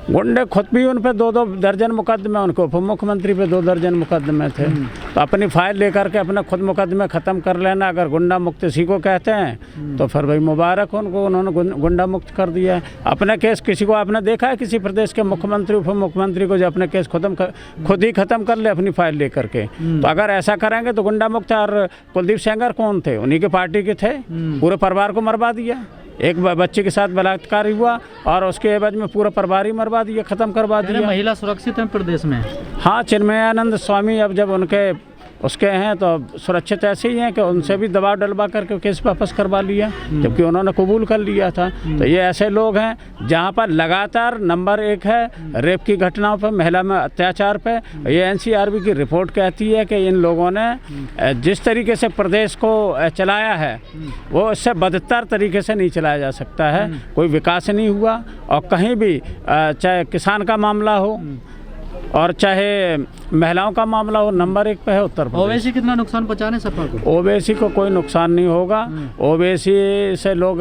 गुंडे खुद भी उन पे 2-2 दर्जन मुकदमे, उनके उप मुख्यमंत्री पे 2 दर्जन मुकदमे थे। तो अपनी फाइल लेकर के अपने खुद मुकदमे ख़त्म कर लेना। अगर गुंडा मुक्त इसी को कहते हैं तो फिर भाई मुबारक उनको, उन्होंने गुंडा मुक्त कर दिया है। अपने केस किसी को आपने देखा है किसी प्रदेश के मुख्यमंत्री उप मुख्यमंत्री को जो अपने केस खुद ही ख़त्म कर ले अपनी फाइल लेकर के? तो अगर ऐसा करेंगे तो गुंडा मुक्त। और कुलदीप सेंगर कौन थे? उन्हीं के पार्टी के थे। पूरे परिवार को मरवा दिया। एक बच्चे के साथ बलात्कार हुआ और उसके एवज में पूरा परिवार ही मरवा दिया, ख़त्म करवा दिया। महिला सुरक्षित है प्रदेश में? हाँ, चिन्मयानंद स्वामी अब जब उनके उसके हैं तो सुरक्षित ऐसे ही हैं कि उनसे भी दबाव डलवा करके केस वापस करवा लिया, जबकि उन्होंने कबूल कर लिया था। तो ये ऐसे लोग हैं जहाँ पर लगातार नंबर 1 है रेप की घटनाओं पर, महिला में अत्याचार पे। ये NCRB की रिपोर्ट कहती है कि इन लोगों ने जिस तरीके से प्रदेश को चलाया है वो इससे बदतर तरीके से नहीं चलाया जा सकता है। कोई विकास नहीं हुआ और कहीं भी चाहे किसान का मामला हो और चाहे महिलाओं का मामला हो, नंबर 1 पे है उत्तर प्रदेश। ओवैसी कितना नुकसान पहुंचाने सपा को? ओवैसी को कोई नुकसान नहीं होगा। ओवैसी से लोग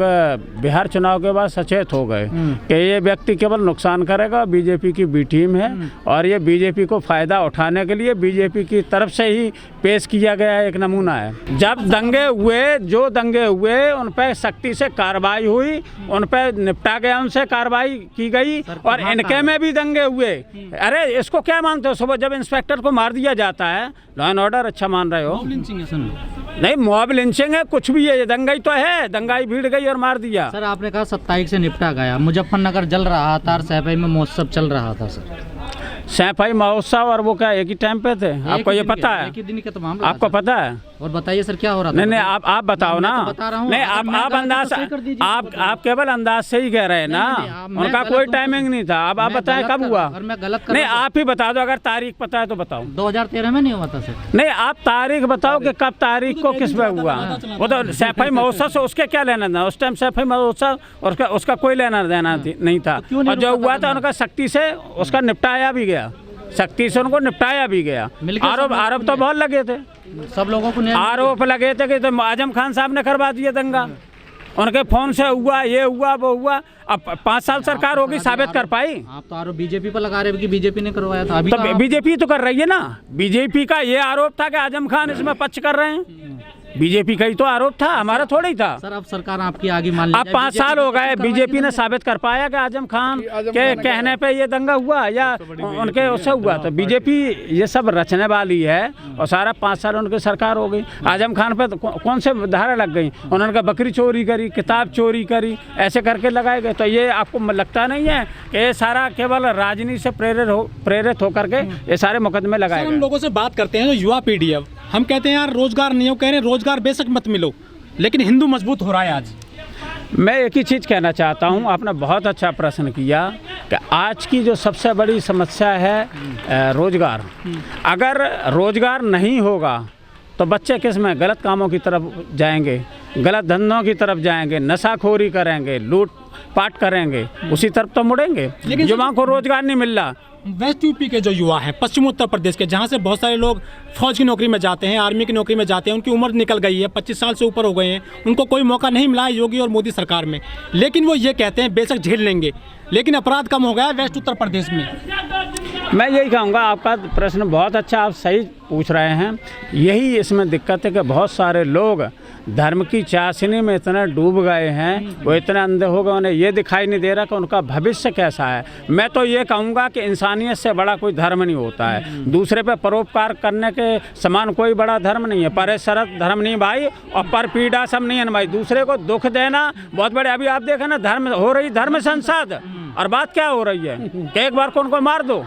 बिहार चुनाव के बाद सचेत हो गए कि ये व्यक्ति केवल नुकसान करेगा। बीजेपी की बी टीम है और ये बीजेपी को फ़ायदा उठाने के लिए बीजेपी की तरफ से ही पेश किया गया एक नमूना है। जब दंगे हुए, जो दंगे हुए उन पर सख्ती से कार्रवाई हुई, उन पर निपटा गया, उनसे कार्रवाई की गई। और इनके में भी दंगे हुए। अरे इसको क्या मानते हो? सुबह जब इंस्पेक्टर को मार दिया जाता है, लॉ एंड ऑर्डर अच्छा मान रहे हो? नहीं, मॉब लिंचिंग है, कुछ भी है, ये दंगाई तो है। दंगाई भीड़ गई और मार दिया। सर आपने कहा 27 से निपटा गया, मुजफ्फरनगर जल रहा था और सैफई में महोत्सव चल रहा था। सर सैफई महोत्सव और वो क्या एक ही टाइम पे थे? आपको ये पता है? एक ही दिन का तो मामला। आपको पता है? और बताइए सर क्या हो रहा था? नहीं, आप बताओ ना। बता रहा हूँ। नहीं, आप अंदाज, आप केवल अंदाज से ही कह रहे हैं ना। उनका कोई टाइमिंग नहीं था। अब आप बताएं कब हुआ? और मैं गलत नहीं, आप ही बता दो। अगर तारीख पता है तो बताओ। 2013 में नहीं हुआ था सर? नहीं, आप तारीख बताओ कि कब तारीख को किस में हुआ। वो तो सैफई महोत्सव से उसके क्या लेना था? उस टाइम सैफई महोत्सव उसका कोई लेना देना नहीं था। और जो हुआ था उनका सख्ती से उसका निपटाया भी गया, सख्ती से उनको निपटाया भी गया। आरोप तो बहुत लगे थे, सब लोगों को आरोप लगे थे कि तो आजम खान साहब ने करवा दिया दंगा, उनके फोन से हुआ, ये हुआ, वो हुआ। अब 5 साल सरकार होगी, साबित कर पाई? आप तो आरोप बीजेपी पर लगा रहे हो कि बीजेपी ने करवाया था। अभी तो बीजेपी तो कर रही है ना। बीजेपी का ये आरोप था कि आजम खान इसमें पक्ष कर रहे हैं। बीजेपी का ही तो आरोप था, हमारा थोड़ा ही था। सर अब सरकार आपकी आगे मान लीजिए, अब 5 साल हो गए, बीजेपी ने साबित कर पाया कि आजम खान के कहने पे ये दंगा हुआ या उनके उससे हुआ? तो बीजेपी ये सब रचने वाली है और सारा 5 साल उनकी सरकार हो गई। आजम खान पे तो कौन से धारा लग गई? उन्होंने कहा बकरी चोरी करी, किताब चोरी करी, ऐसे करके लगाए गए। तो ये आपको लगता नहीं है कि ये सारा केवल राजनीति से प्रेरित होकर के ये सारे मुकदमे लगाए? हम लोगों से बात करते हैं जो युवा पीढ़ी है, हम कहते हैं यार रोजगार नहीं हो, कह रहे हैं रोजगार बेशक मत मिलो, लेकिन हिंदू मजबूत हो रहा है। आज मैं एक ही चीज़ कहना चाहता हूं, आपने बहुत अच्छा प्रश्न किया कि आज की जो सबसे बड़ी समस्या है रोजगार। अगर रोजगार नहीं होगा तो बच्चे किस में गलत कामों की तरफ जाएंगे, गलत धंधों की तरफ जाएंगे, नशाखोरी करेंगे, लूट पाट करेंगे, उसी तरफ तो मुड़ेंगे। युवाओं को रोजगार नहीं मिल रहा। वेस्ट यूपी के जो युवा हैं, पश्चिम उत्तर प्रदेश के, जहाँ से बहुत सारे लोग फौज की नौकरी में जाते हैं, आर्मी की नौकरी में जाते हैं, उनकी उम्र निकल गई है, 25 साल से ऊपर हो गए हैं, उनको कोई मौका नहीं मिला है योगी और मोदी सरकार में। लेकिन वो ये कहते हैं बेशक झेल लेंगे, लेकिन अपराध कम हो गया है वेस्ट उत्तर प्रदेश में। मैं यही कहूँगा, आपका प्रश्न बहुत अच्छा, आप सही पूछ रहे हैं। यही इसमें दिक्कत है कि बहुत सारे लोग धर्म की चाशनी में इतने डूब गए हैं, वो इतने अंधे हो गए, उन्हें ये दिखाई नहीं दे रहा कि उनका भविष्य कैसा है। मैं तो ये कहूँगा कि इंसानियत से बड़ा कोई धर्म नहीं होता है। दूसरे पे परोपकार करने के समान कोई बड़ा धर्म नहीं है। परे शरत धर्म नहीं भाई, और पर पीड़ा सब नहीं है भाई। दूसरे को दुख देना बहुत बड़े, अभी आप देखें ना, धर्म हो रही धर्म संसद, और बात क्या हो रही है कि एक बार को उनको मार दो,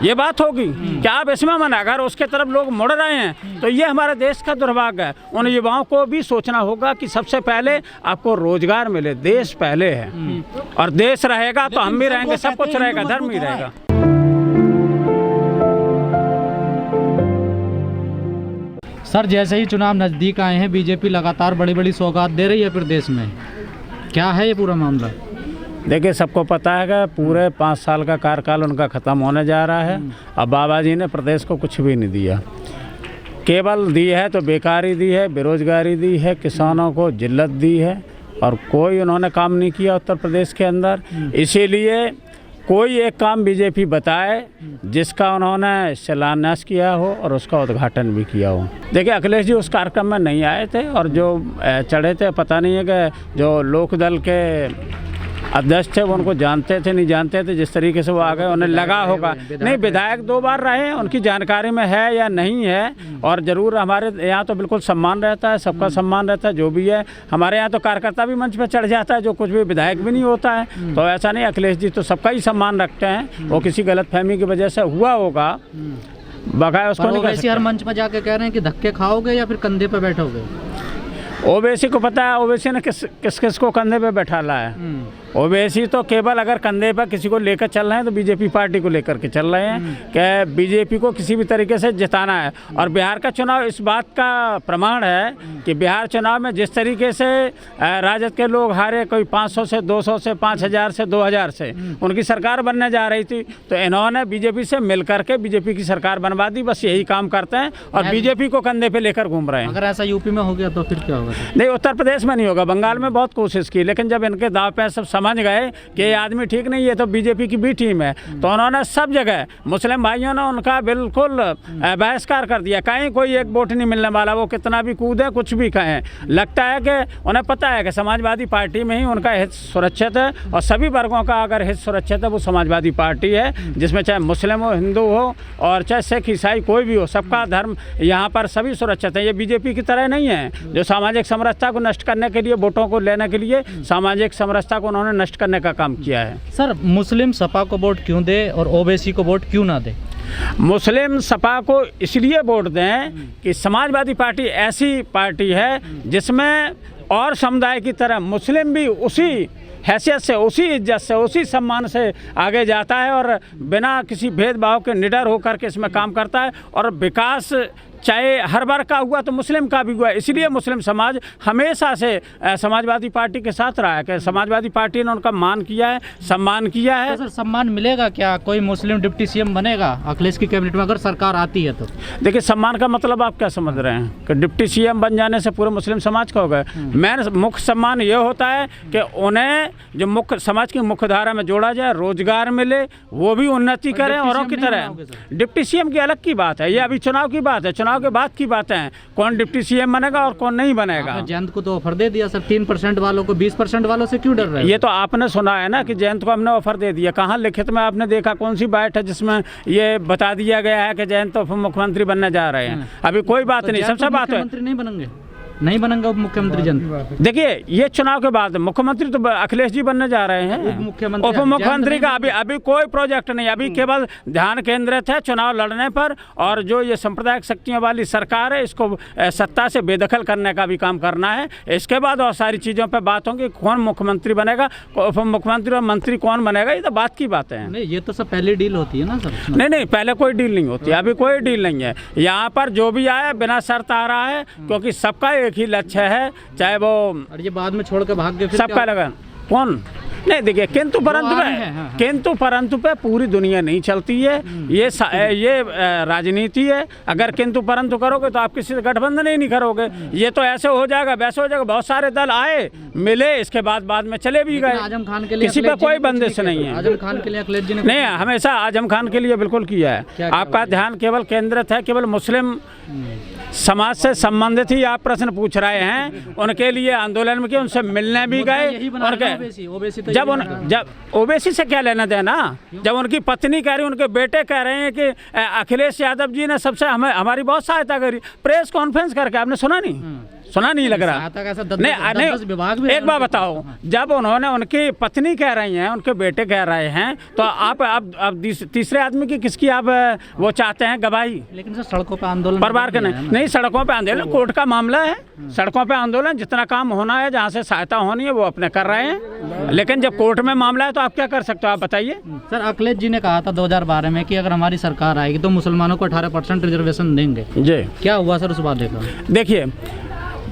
ये बात होगी क्या? आप इसमें मना, अगर उसके तरफ लोग मुड़ रहे हैं तो ये हमारे देश का दुर्भाग्य है। उन युवाओं को भी सोचना होगा कि सबसे पहले आपको रोजगार मिले, देश पहले है, और देश रहेगा तो हम भी रहेंगे, सब कुछ रहेगा, धर्म भी रहेगा। सर जैसे ही चुनाव नज़दीक आए हैं, बीजेपी लगातार बड़ी बड़ी सौगात दे रही है प्रदेश में, क्या है ये पूरा मामला? देखिए, सबको पता है कि पूरे 5 साल का कार्यकाल उनका ख़त्म होने जा रहा है। अब बाबा जी ने प्रदेश को कुछ भी नहीं दिया, केवल दी है तो बेकारी दी है, बेरोजगारी दी है, किसानों को जिल्लत दी है, और कोई उन्होंने काम नहीं किया उत्तर प्रदेश के अंदर। इसीलिए कोई एक काम बीजेपी बताए जिसका उन्होंने शिलान्यास किया हो और उसका उद्घाटन भी किया हो। देखिए, अखिलेश जी उस कार्यक्रम में नहीं आए थे और जो चढ़े थे, पता नहीं है कि जो लोकदल के अध्यक्ष थे वो उनको जानते थे नहीं जानते थे, जिस तरीके से वो आ गए उन्हें लगा होगा। नहीं, विधायक 2 बार रहे, उनकी जानकारी में है या नहीं है। और ज़रूर हमारे यहाँ तो बिल्कुल सम्मान रहता है, सबका सम्मान रहता है, जो भी है। हमारे यहाँ तो कार्यकर्ता भी मंच पे चढ़ जाता है, जो कुछ भी विधायक भी नहीं होता है। तो ऐसा नहीं, अखिलेश जी तो सबका ही सम्मान रखते हैं। वो किसी गलतफहमी की वजह से हुआ होगा, बकाया उसको नहीं कह सकते। हर मंच पर जाके कह रहे हैं कि धक्के खाओगे या फिर कंधे पे बैठोगे। ओवैसी को पता है ओवैसी ने किस को कंधे पे बैठाला है। ओवैसी तो केवल अगर कंधे पर किसी को लेकर चल रहे हैं तो बीजेपी पार्टी को लेकर के चल रहे हैं कि बीजेपी को किसी भी तरीके से जिताना है। और बिहार का चुनाव इस बात का प्रमाण है कि बिहार चुनाव में जिस तरीके से राजद के लोग हारे, कोई 500 से 200 से 5000 से 2000 से उनकी सरकार बनने जा रही थी, तो इन्होंने बीजेपी से मिल करके बीजेपी की सरकार बनवा दी। बस यही काम करते हैं और बीजेपी को कंधे पे लेकर घूम रहे हैं। अगर ऐसा यूपी में हो गया तो फिर क्या होगा? नहीं, उत्तर प्रदेश में नहीं होगा, बंगाल में बहुत कोशिश की, लेकिन जब इनके दाव पे सब समझ गए कि ये आदमी ठीक नहीं है, तो बीजेपी की बी टीम है, तो उन्होंने सब जगह मुस्लिम भाइयों ने उनका बिल्कुल बहिष्कार कर दिया। कहीं कोई एक वोट नहीं मिलने वाला, वो कितना भी कूदे, कुछ भी कहें। लगता है कि उन्हें पता है कि समाजवादी पार्टी में ही उनका हित सुरक्षित है और सभी वर्गों का अगर हित सुरक्षित है वो समाजवादी पार्टी है, जिसमें चाहे मुस्लिम हो, हिंदू हो और चाहे सिख ईसाई कोई भी हो, सबका धर्म यहाँ पर सभी सुरक्षित है। ये बीजेपी की तरह नहीं है जो सामाजिक समरसता को नष्ट करने के लिए, वोटों को लेने के लिए सामाजिक समरसता को उन्होंने नष्ट करने का काम किया है। सर, मुस्लिम सपा को वोट क्यों दे और ओवैसी को वोट क्यों ना दे? मुस्लिम सपा को इसलिए वोट दें कि समाजवादी पार्टी ऐसी पार्टी है जिसमें और समुदाय की तरह मुस्लिम भी उसी हैसियत से, उसी इज्जत से, उसी सम्मान से आगे जाता है और बिना किसी भेदभाव के निडर होकर के इसमें काम करता है। और विकास चाहे हर वर्ग का हुआ तो मुस्लिम का भी हुआ, इसलिए मुस्लिम समाज हमेशा से समाजवादी पार्टी के साथ रहा है कि समाजवादी पार्टी ने उनका मान किया है, सम्मान किया है। तो सर, सम्मान मिलेगा क्या? कोई मुस्लिम डिप्टी सीएम बनेगा अखिलेश की कैबिनेट में अगर सरकार आती है तो? देखिए, सम्मान का मतलब आप क्या समझ रहे हैं कि डिप्टी सीएम बन जाने से पूरे मुस्लिम समाज का हो गए? मेन मुख्य सम्मान ये होता है कि उन्हें जो मुख्य समाज की मुख्य धारा में जोड़ा जाए, रोजगार मिले, वो भी उन्नति करें औरों की तरह। डिप्टी सीएम की अलग की बात है, ये अभी चुनाव की बात है, चुनाव के बाद की बातें हैं। कौन डिप्टी सीएम बनेगा और कौन नहीं बनेगा। जयंत को तो ऑफर दे दिया सर, 3% वालों को 20% वालों से क्यों डर रहे हैं? ये तो आपने सुना है ना कि जयंत को हमने ऑफर दे दिया। कहाँ लिखित में आपने देखा? कौन सी बात है जिसमें ये बता दिया गया है कि जयंत उप मुख्यमंत्री बनने जा रहे हैं? अभी कोई बात नहीं, सबसे बात है नहीं बनेंगे, नहीं बनेंगे उप मुख्यमंत्री जयंत। देखिए, ये चुनाव के बाद मुख्यमंत्री तो अखिलेश जी बनने जा रहे हैं। उप मुख्यमंत्री का अभी कोई प्रोजेक्ट नहीं, अभी केवल ध्यान केंद्रित है चुनाव लड़ने पर। और जो ये सांप्रदायिक शक्तियों वाली सरकार है, इसको सत्ता से बेदखल करने का भी काम करना है। इसके बाद और सारी चीज़ों पर बात होगी, कौन मुख्यमंत्री बनेगा, उप मुख्यमंत्री और मंत्री कौन बनेगा, ये तो बात की बातें हैं। नहीं, ये तो सब पहली डील होती है ना सर? नहीं, पहले कोई डील नहीं होती, अभी कोई डील नहीं है। यहाँ पर जो भी आया बिना शर्त आ रहा है, क्योंकि सबका एक ही लक्ष्य है, चाहे वो और ये बाद में छोड़ के भाग गए, सबका लगा कौन नहीं। देखिए, किंतु परंतु पे पूरी दुनिया नहीं चलती है। ये राजनीति है। अगर किंतु परंतु करोगे तो आप किसी से गठबंधन ही नहीं करोगे। ये तो ऐसे हो जाएगा, वैसे हो जाएगा। बहुत सारे दल आए, मिले, इसके बाद में चले भी गए। आजम खान के लिए किसी पे कोई बंदिश नहीं है। आजम खान के लिए अखिलेश जी ने नहीं, हमेशा आजम खान के लिए बिल्कुल किया है। आपका ध्यान केवल केंद्रित है, केवल मुस्लिम समाज से संबंधित ही आप प्रश्न पूछ रहे हैं। उनके लिए आंदोलन में किया, उनसे मिलने भी गए। जब ओवैसी से क्या लेना देना? जब उनकी पत्नी कह रही, उनके बेटे कह रहे हैं कि अखिलेश यादव जी ने सबसे हमारी बहुत सहायता करी, प्रेस कॉन्फ्रेंस करके, आपने सुना नहीं लग रहा? नहीं, एक बार बताओ, जब उन्होंने उनकी पत्नी कह रही हैं, उनके बेटे कह रहे हैं, तो आप अब तीसरे आदमी की किसकी आप वो चाहते हैं गवाही? लेकिन सर, सड़कों पे आंदोलन परिवार के नहीं, सड़कों पे आंदोलन कोर्ट का मामला है। सड़कों पे आंदोलन जितना काम होना है, जहाँ से सहायता होनी है, वो अपने कर रहे हैं। लेकिन जब कोर्ट में मामला है तो आप क्या कर सकते हो? आप बताइए। सर, अखिलेश जी ने कहा था 2012 में कि अगर हमारी सरकार आएगी तो मुसलमानों को 18% रिजर्वेशन देंगे जी। क्या हुआ सर उस वादे का? देखिए,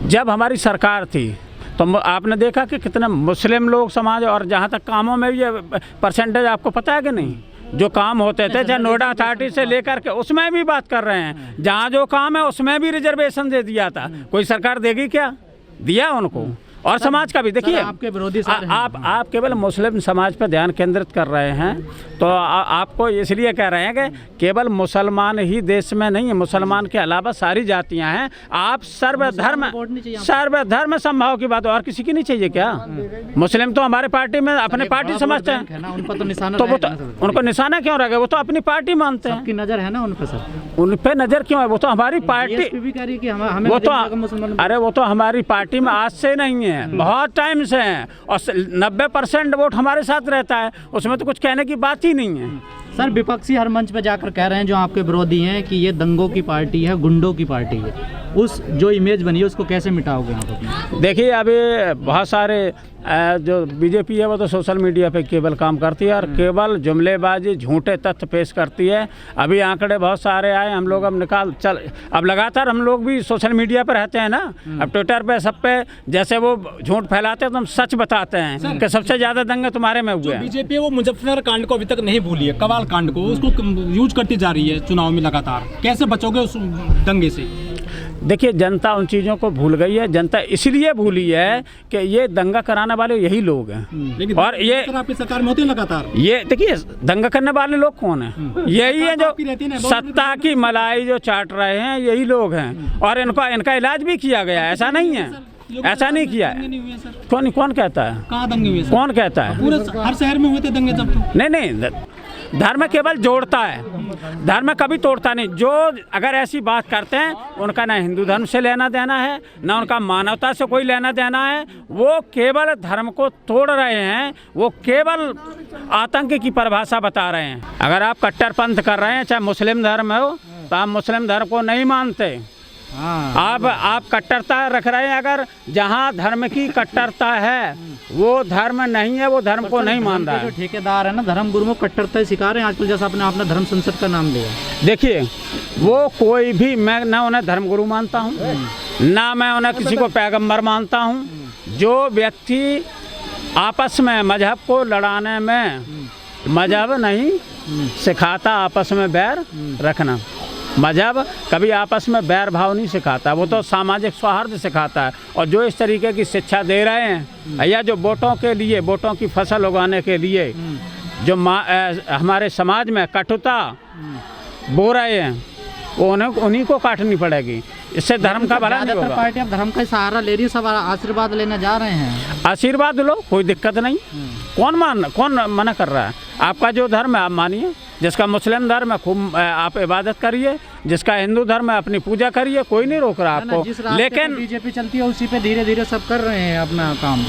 जब हमारी सरकार थी तो आपने देखा कि कितने मुस्लिम लोग समाज, और जहाँ तक कामों में ये परसेंटेज आपको पता है कि नहीं? जो काम होते थे, चाहे नोएडा अथॉरिटी से लेकर के, उसमें भी बात कर रहे हैं। जहाँ जो काम है उसमें भी रिजर्वेशन दे दिया था। कोई सरकार देगी क्या? दिया उनको। और समाज का भी। देखिए आपके विरोधी सर हैं। आप केवल मुस्लिम समाज पर ध्यान केंद्रित कर रहे हैं, तो आपको इसलिए कह रहे हैं कि केवल मुसलमान ही देश में नहीं है, मुसलमान के अलावा सारी जातियां हैं। आप सर्वधर्म समभाव की बात, और किसी की नहीं चाहिए क्या? मुस्लिम तो हमारे पार्टी में अपने पार्टी समझते हैं, उन पर तो निशाना तो वो तो रहेगा ना सर। उनको निशाना क्यों रह गया? वो तो अपनी पार्टी मानते हैं। सबकी नजर है ना उन पर सर। उन पे नजर क्यों है? वो तो हमारी पार्टी, DSP भी कह रही है कि हमें वो मुसलमान तो अरे वो तो हमारी पार्टी में आज से नहीं है, बहुत टाइम से हैं, और 90% वोट हमारे साथ रहता है, उसमें तो कुछ कहने की बात ही नहीं है। सर विपक्षी हर मंच पे जाकर कह रहे हैं जो आपके विरोधी हैं कि ये दंगों की पार्टी है, गुंडों की पार्टी है। उस जो इमेज बनी है उसको कैसे मिटाओगे आप अपनी? देखिए अभी बहुत सारे जो बीजेपी है वो तो सोशल मीडिया पे केवल काम करती है और केवल जुमलेबाजी, झूठे तथ्य पेश करती है। अभी आंकड़े बहुत सारे आए, हम लोग अब लगातार हम लोग भी सोशल मीडिया पर रहते हैं ना, अब ट्विटर पे सब पे जैसे वो झूठ फैलाते हैं तो हम सच बताते हैं कि सबसे ज़्यादा दंगे तुम्हारे में हुए हैं। बीजेपी वो मुजफ्फर कांड को अभी तक नहीं भूली है, कवाल कांड को, उसको यूज करती जा रही है चुनाव में लगातार। कैसे बचोगे उस दंगे से? देखिए जनता उन चीज़ों को भूल गई है। जनता इसलिए भूली है कि ये दंगा कराने वाले यही लोग हैं। लेकिन और ये आपकी सरकार में होती है लगातार। ये देखिए दंगा करने वाले लोग कौन हैं? यही है जो सत्ता की मलाई जो चाट रहे हैं, यही लोग हैं। और इनका इलाज भी किया गया, ऐसा नहीं है, ऐसा नहीं किया है। कौन कहता है? कहाँ दंगे हुए? कौन कहता है? पूरे हर शहर में हुए थे दंगे जब तो। नहीं, धर्म केवल जोड़ता है, धर्म कभी तोड़ता नहीं। जो अगर ऐसी बात करते हैं उनका ना हिंदू धर्म से लेना देना है, ना उनका मानवता से कोई लेना देना है। वो केवल धर्म को तोड़ रहे हैं, वो केवल आतंक की परिभाषा बता रहे हैं। अगर आप कट्टरपंथ कर रहे हैं, चाहे मुस्लिम धर्म हो, तो आप मुस्लिम धर्म को नहीं मानते। आप कट्टरता रख रहे हैं। अगर जहाँ धर्म की कट्टरता है वो धर्म नहीं है, वो धर्म को नहीं मान रहा है। जो ठेकेदार है ना धर्म गुरुओं को कट्टरता सिखा रहे हैं आजकल, जैसा आपने धर्म संसद का नाम लिया। देखिए वो कोई भी, मैं ना उन्हें धर्मगुरु मानता हूँ, ना मैं उन्हें किसी को पैगंबर मानता हूँ। जो व्यक्ति आपस में मजहब को लड़ाने में, मजहब नहीं सिखाता आपस में बैर रखना, मजहब कभी आपस में बैर भाव नहीं सिखाता, वो तो सामाजिक सौहार्द सिखाता है। और जो इस तरीके की शिक्षा दे रहे हैं या जो वोटों के लिए, वोटों की फसल उगाने के लिए जो हमारे समाज में कटुता बो रहे हैं, वो उन्हीं को काटनी पड़ेगी। इससे धर्म का भला नहीं होगा। पार्टी अब धर्म का सहारा ले रही है, सब आशीर्वाद लेने जा रहे हैं। आशीर्वाद लो, कोई दिक्कत नहीं। कौन मना कर रहा है? आपका जो धर्म है आप मानिए, जिसका मुस्लिम धर्म है खूब आप इबादत करिए, जिसका हिंदू धर्म है अपनी पूजा करिए, कोई नहीं रोक रहा आपको। लेकिन बीजेपी चलती है उसी पे धीरे धीरे सब कर रहे हैं अपना काम।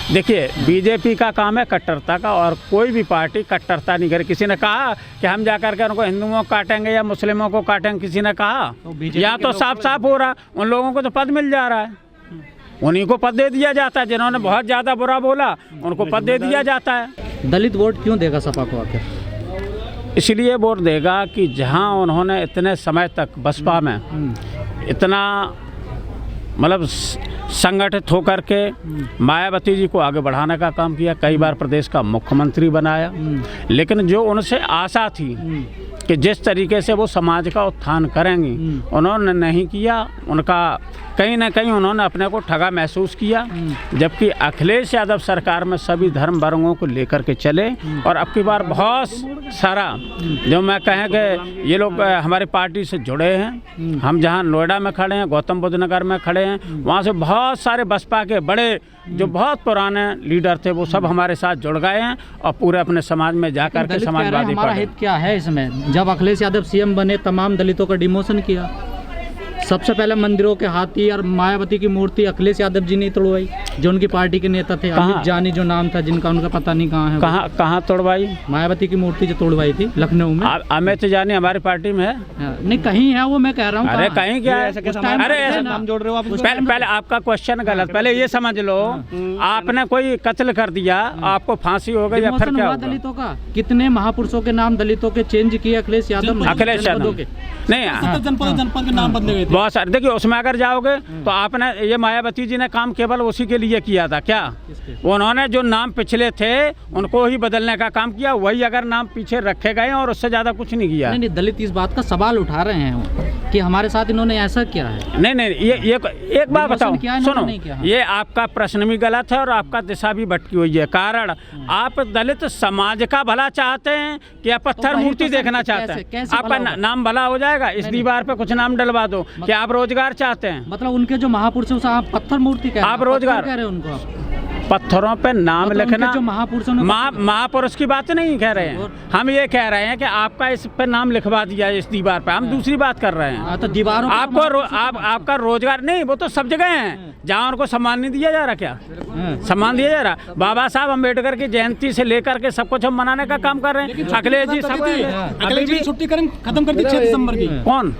देखिए बीजेपी का काम है कट्टरता का, और कोई भी पार्टी कट्टरता नहीं करे। किसी ने कहा कि हम जाकर के उनको हिंदुओं को काटेंगे या मुस्लिमों को काटेंगे, किसी ने कहा? यहाँ तो साफ साफ हो रहा, उन लोगों को तो पद मिल जा रहा है, उन्हीं को पद दे दिया जाता है। जिन्होंने बहुत ज़्यादा बुरा बोला उनको पद दे दिया जाता है। दलित वोट क्यों देगा सपा को आखिर? इसलिए वोट देगा कि जहाँ उन्होंने इतने समय तक बसपा में इतना मतलब संगठित होकर के मायावती जी को आगे बढ़ाने का काम किया, कई बार प्रदेश का मुख्यमंत्री बनाया, लेकिन जो उनसे आशा थी कि जिस तरीके से वो समाज का उत्थान करेंगी, उन्होंने नहीं किया। उनका कहीं ना कहीं उन्होंने अपने को ठगा महसूस किया। जबकि अखिलेश यादव सरकार में सभी धर्म वर्गों को लेकर के चले, और अब की बार बहुत सारा जो मैं कहें कि ये लोग हमारी पार्टी से जुड़े हैं। हम जहां नोएडा में खड़े हैं, गौतम बुद्ध नगर में खड़े हैं, वहाँ से बहुत सारे बसपा के बड़े जो बहुत पुराने लीडर थे वो सब हमारे साथ जुड़ गए हैं, और पूरे अपने समाज में जाकर के समाजवादी हमारा हित क्या है इसमें? जब अखिलेश यादव सीएम बने तमाम दलितों का डिमोशन किया, सबसे पहले मंदिरों के हाथी और मायावती की मूर्ति अखिलेश यादव जी ने तोड़वाई, जो उनकी पार्टी के नेता थे। अमित जानी जो नाम था, जिनका उनका पता नहीं कहाँ है। कहाँ तोड़वाई? मायावती की मूर्ति जो तोड़वाई थी लखनऊ में। अमित जानी हमारी पार्टी में है? नहीं कहीं है, वो मैं कह रहा हूँ। अरे कहीं क्या है? अरे ऐसा नाम जोड़ रहे हो आप। पहले आपका क्वेश्चन गलत। पहले ये समझ लो, आपने कोई कत्ल कर दिया, आपको फांसी हो गई या फिर क्या होगा? दलितों का कितने महापुरुषों के नाम दलितों के चेंज किए अखिलेश यादव ने? अखिलेश यादव नहीं, जनपद के नाम बदले गए थे। बहुत सारे। देखिए उसमें अगर जाओगे तो आपने ये मायावती जी ने काम केवल उसी के लिए किया था क्या? उन्होंने जो नाम पिछले थे उनको ही बदलने का काम किया, वही अगर नाम पीछे रखे गए और उससे ज़्यादा कुछ नहीं किया। नहीं, दलित इस बात का सवाल उठा रहे हैं कि हमारे साथ इन्होंने ऐसा किया है। नहीं, ये एक बात बताओ, सुनो, हाँ। ये आपका प्रश्न भी गलत है और आपका दिशा भी भटकी हुई है। कारण आप दलित समाज का भला चाहते हैं कि आप पत्थर मूर्ति देखना चाहते हैं? आपका नाम भला हो जाएगा, इस दीवार पे कुछ नाम डलवा दो। क्या आप रोजगार चाहते हैं? मतलब उनके जो महापुरुषों से आप पत्थर मूर्ति कह रहे हैं? आप रोजगार कह रहे हैं उनको? पत्थरों पे नाम लिखना, जो महापुरुषों ने महापुरुष की बात नहीं कह रहे हैं हम, ये कह रहे हैं कि आपका इस पे नाम लिखवा दिया इस दीवार पे, हम दूसरी बात कर रहे हैं। तो दीवारों आपको आपका रोजगार नहीं, वो तो सब जगह है जहाँ उनको सम्मान नहीं दिया जा रहा। क्या सम्मान दिया जा रहा? बाबा साहब अम्बेडकर की जयंती से लेकर के सब कुछ हम मनाने का काम कर रहे हैं। अखिलेश जी सब छुट्टी खत्म कर दी 6 दिसंबर की। कौन?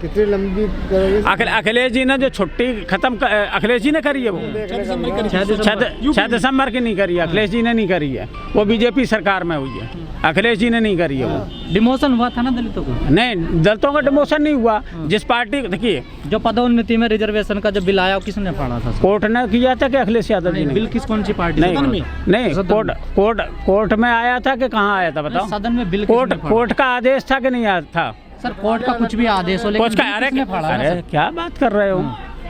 अखिलेश जी ने जो छुट्टी खत्म, अखिलेश जी ने करी है, वो 6 दिसंबर की नहीं करी है, अखिलेश जी ने नहीं करी है, वो बीजेपी सरकार में हुई है, अखिलेश जी ने नहीं करी है। वो डिमोशन हुआ था ना दलितों को? नहीं, दलितों का डिमोशन नहीं हुआ। जिस पार्टी, देखिए जो पदोन्नति में रिजर्वेशन का जब बिल आया किसने फाड़ा था? कोर्ट ने किया था कि अखिलेश यादव जी ने? बिल कौन सी पार्टी? नहीं, कोर्ट में आया था कि कहाँ आया था बताओ? सदन में बिल कोर्ट का आदेश था कि नहीं आया था? सर कोर्ट का कुछ भी आदेश हो, लेकिन अरे क्या बात कर रहे हो?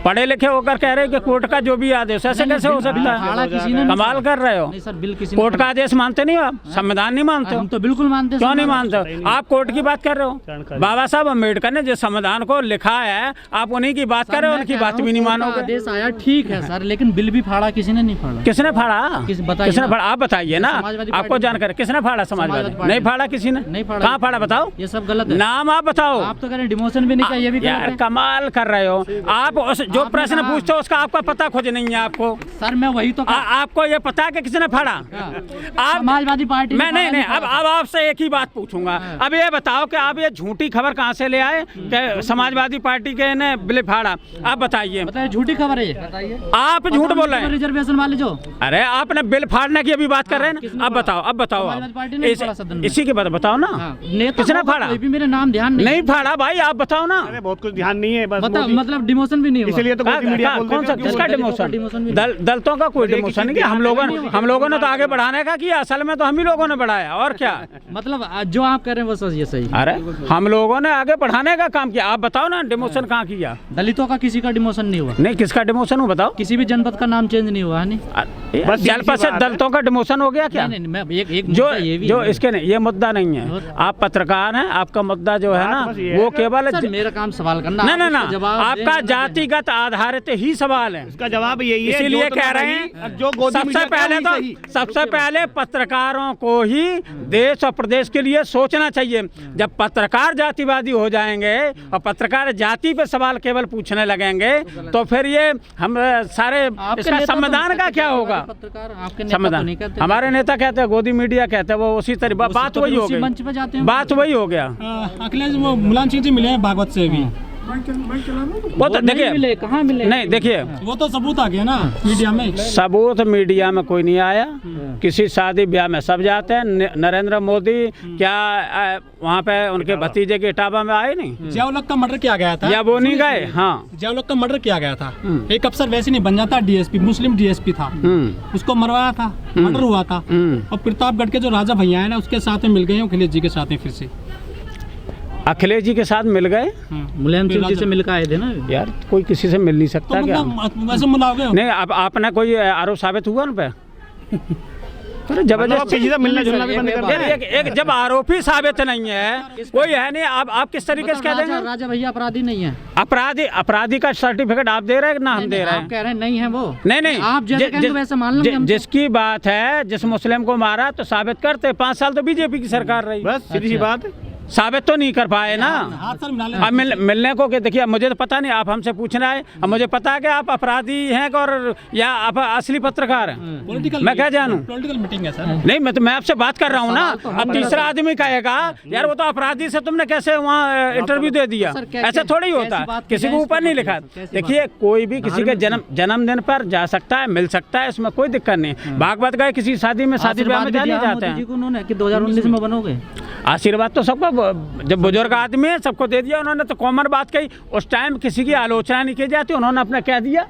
पढ़े लिखे होकर कह रहे हैं कि कोर्ट का जो भी आदेश, ऐसे कैसे हो सकता है? कमाल कर रहे हो। सर बिल किसी कोर्ट का आदेश मानते नहीं हो आप? संविधान नहीं मानते हो? हम तो बिल्कुल मानते। क्यों नहीं मानते हो? आप कोर्ट की बात कर रहे हो। बाबा साहब अम्बेडकर ने जिस संविधान को लिखा है आप उन्हीं की बात कर रहे हो, उनकी बात भी नहीं मानोगे। आदेश आया ठीक है सर, लेकिन बिल भी फाड़ा किसी ने नहीं फाड़ा। किसने फाड़ा? किसने फाड़ा? आप बताइए ना, आपको जानकारी। किसने फाड़ा? समाजवादी नहीं फाड़ा, किसी ने नहीं फाड़ा। कहाँ फाड़ा बताओ? ये सब गलत है। नाम आप बताओ। आप तो कह रहे हैं डिमोशन भी नहीं किया, ये भी गलत है। कमाल कर रहे हो आप। जो प्रश्न पूछते हो उसका आपका पता खोज नहीं है आपको। सर मैं वही तो आपको ये पता है कि किसने फाड़ा? आप समाजवादी पार्टी। मैं नहीं, अब आपसे एक ही बात पूछूंगा। अब ये बताओ कि आप ये झूठी खबर कहाँ से ले आए कि समाजवादी पार्टी के ने बिल फाड़ा? आप बताइए। झूठी खबर है ये? आप झूठ बोल रहे हैं। रिजर्वेशन वाले जो, अरे आपने बिल फाड़ने की अभी बात कर रहे हैं ना? अब बताओ इसी की बात बताओ ना, किसने फाड़ा? मेरे नाम ध्यान नहीं फाड़ा भाई, आप बताओ ना। बहुत कुछ ध्यान नहीं है, मतलब डिमोशन भी नहीं हुआ, इसलिए तो किसका डिमोशन? दलितों का कोई डिमोशन नहीं। हम लोगों ने तो आगे बढ़ाने का किया, असल में तो हम ही लोगों ने बढ़ाया, और क्या? मतलब जो आप कह रहे हैं वो सच, ये सही। अरे हम लोगों ने आगे बढ़ाने का काम किया। आप बताओ ना डिमोशन कहाँ किया? दलितों का किसी का डिमोशन नहीं हुआ। नहीं, किसका डिमोशन हुआ बताओ? किसी भी जनपद का नाम चेंज नहीं हुआ है। बस जनपद से दलितों का डिमोशन हो गया क्या? जो इसके नहीं, ये मुद्दा नहीं है। आप पत्रकार हैं, आपका मुद्दा जो है ना वो केवल मेरा काम सवाल करना। ना, आपका जातिगत आधारित ही सवाल है। इसका जवाब यही है, इसीलिए कह रहे हैं जो सबसे पहले पत्रकारों को ही देश और प्रदेश के लिए सोचना चाहिए। जब पत्रकार जातिवादी हो जाएंगे और पत्रकार जाति पे सवाल केवल पूछने लगेंगे तो फिर ये हम सारे इसका संविधान का क्या होगा? संविधान हमारे नेता कहते हैं, गोदी मीडिया कहते हैं, वो उसी तरह बात वही हो गई, बात वही हो गया। अखिलेश वो मुलायम सिंह जी मिले हैं भागवत से भी, वो तो देखिए कहाँ मिले? नहीं, देखिए वो तो सबूत आ गया ना मीडिया में। सबूत मीडिया में कोई नहीं आया। किसी शादी ब्याह में सब जाते हैं। नरेंद्र मोदी क्या वहाँ पे उनके भतीजे के इटावा में आए नहीं? जियाउल का मर्डर किया गया था, या वो नहीं गए? हाँ, जियाउल का मर्डर किया गया था। एक अफसर वैसे नहीं बन जाता, डीएसपी, मुस्लिम डीएसपी था, उसको मरवाया था, मर्डर हुआ था। और प्रतापगढ़ के जो राजा भैया है ना उसके साथ में मिल गए, अखिलेश जी के साथ में फिर से। अखिलेश जी के साथ मिल गए? मुलायम सिंह जी से मिलकर आए थे ना यार। कोई किसी से मिल नहीं सकता क्या? वैसे मिलाओगे नहीं, अब आपने कोई आरोप साबित हुआ उन पे? जबरदस्ती मिलना जुलना भी बंद कर दिया। एक जब आरोपी साबित नहीं है, कोई है नहीं, आप किस तरीके से कह देंगे? राजा भैया अपराधी नहीं है। अपराधी का सर्टिफिकेट आप दे रहे हैं ना हम दे रहे हैं? आप कह रहे हैं नहीं है वो। नहीं, आप जैसे वैसे मान लो। जिसकी बात है, जिस मुस्लिम को मारा तो साबित करते। 5 साल तो बीजेपी की सरकार रही, बस सीधी सी बात। साबित तो नहीं कर पाए ना। अब मिलने को कि देखिए मुझे तो पता नहीं, आप हमसे पूछना है। अब मुझे पता है कि आप अपराधी हैं और या आप असली पत्रकार हैं। मैं क्या जानूं? पॉलिटिकल मीटिंग है सर। नहीं, मैं आपसे बात कर रहा हूं ना। अब तीसरा आदमी कहेगा यार वो तो अपराधी से तुमने कैसे वहाँ इंटरव्यू दे दिया। ऐसा थोड़ी होता है, किसी को ऊपर नहीं लिखा। देखिए कोई भी किसी के जन्मदिन पर जा सकता है, मिल सकता है, इसमें कोई दिक्कत नहीं। भागवत गए किसी शादी में, शादी ब्याह में जाने जाते हैं। 2019 में बनोगे? आशीर्वाद तो सबको, जब बुजुर्ग आदमी है सबको दे दिया उन्होंने, तो कॉमन बात कही। उस टाइम किसी की आलोचना नहीं की जाती, उन्होंने अपना क्या दिया,